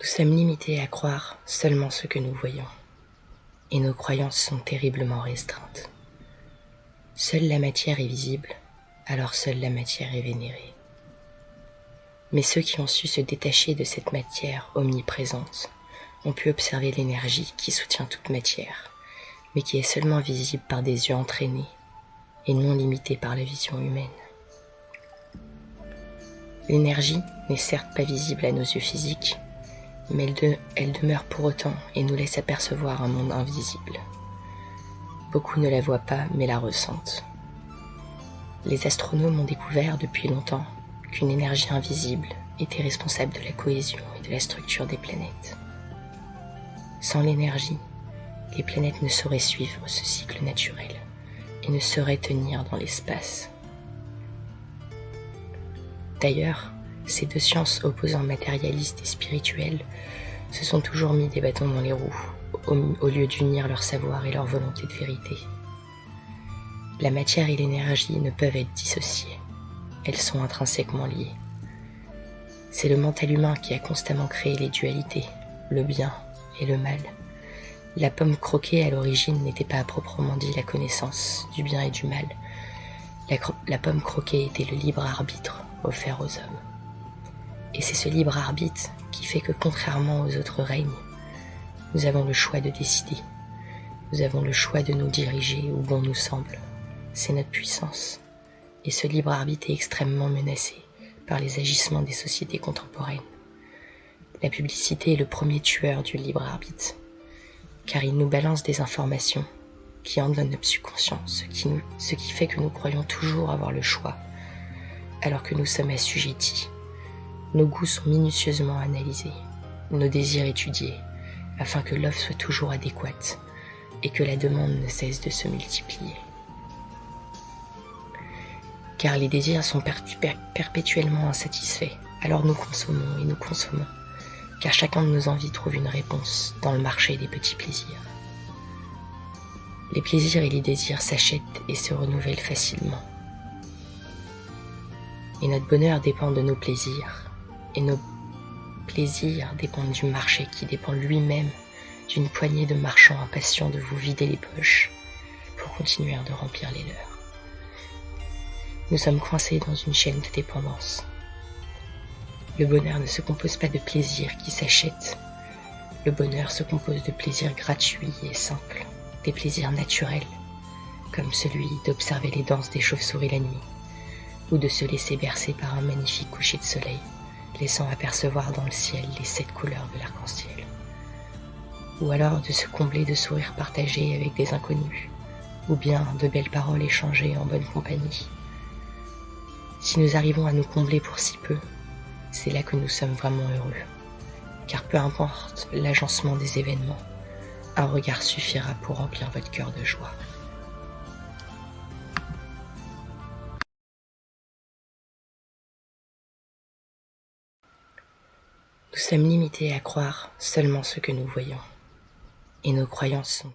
Nous sommes limités à croire seulement ce que nous voyons, et nos croyances sont terriblement restreintes. Seule la matière est visible, alors seule la matière est vénérée. Mais ceux qui ont su se détacher de cette matière omniprésente ont pu observer l'énergie qui soutient toute matière, mais qui est seulement visible par des yeux entraînés et non limitée par la vision humaine. L'énergie n'est certes pas visible à nos yeux physiques, mais elle demeure pour autant et nous laisse apercevoir un monde invisible. Beaucoup ne la voient pas, mais la ressentent. Les astronomes ont découvert depuis longtemps qu'une énergie invisible était responsable de la cohésion et de la structure des planètes. Sans l'énergie, les planètes ne sauraient suivre ce cycle naturel et ne sauraient tenir dans l'espace. D'ailleurs, ces deux sciences opposant matérialistes et spirituelles se sont toujours mis des bâtons dans les roues, au lieu d'unir leur savoir et leur volonté de vérité. La matière et l'énergie ne peuvent être dissociées, elles sont intrinsèquement liées. C'est le mental humain qui a constamment créé les dualités, le bien et le mal. La pomme croquée à l'origine n'était pas à proprement dit la connaissance du bien et du mal. La pomme croquée était le libre arbitre offert aux hommes. Et c'est ce libre arbitre qui fait que, contrairement aux autres règnes, nous avons le choix de décider. Nous avons le choix de nous diriger où bon nous semble. C'est notre puissance. Et ce libre arbitre est extrêmement menacé par les agissements des sociétés contemporaines. La publicité est le premier tueur du libre arbitre, car il nous balance des informations qui en donnent notre subconscient, ce qui fait que nous croyons toujours avoir le choix, alors que nous sommes assujettis. Nos goûts sont minutieusement analysés, nos désirs étudiés, afin que l'offre soit toujours adéquate et que la demande ne cesse de se multiplier. Car les désirs sont perpétuellement insatisfaits, alors nous consommons et nous consommons, car chacun de nos envies trouve une réponse dans le marché des petits plaisirs. Les plaisirs et les désirs s'achètent et se renouvellent facilement. Et notre bonheur dépend de nos plaisirs, et nos plaisirs dépendent du marché qui dépend lui-même d'une poignée de marchands impatients de vous vider les poches pour continuer de remplir les leurs. Nous sommes coincés dans une chaîne de dépendance. Le bonheur ne se compose pas de plaisirs qui s'achètent. Le bonheur se compose de plaisirs gratuits et simples, des plaisirs naturels, comme celui d'observer les danses des chauves-souris la nuit, ou de se laisser bercer par un magnifique coucher de soleil, laissant apercevoir dans le ciel les 7 couleurs de l'arc-en-ciel. Ou alors de se combler de sourires partagés avec des inconnus, ou bien de belles paroles échangées en bonne compagnie. Si nous arrivons à nous combler pour si peu, c'est là que nous sommes vraiment heureux. Car peu importe l'agencement des événements, un regard suffira pour remplir votre cœur de joie. Nous sommes limités à croire seulement ce que nous voyons, et nos croyances sont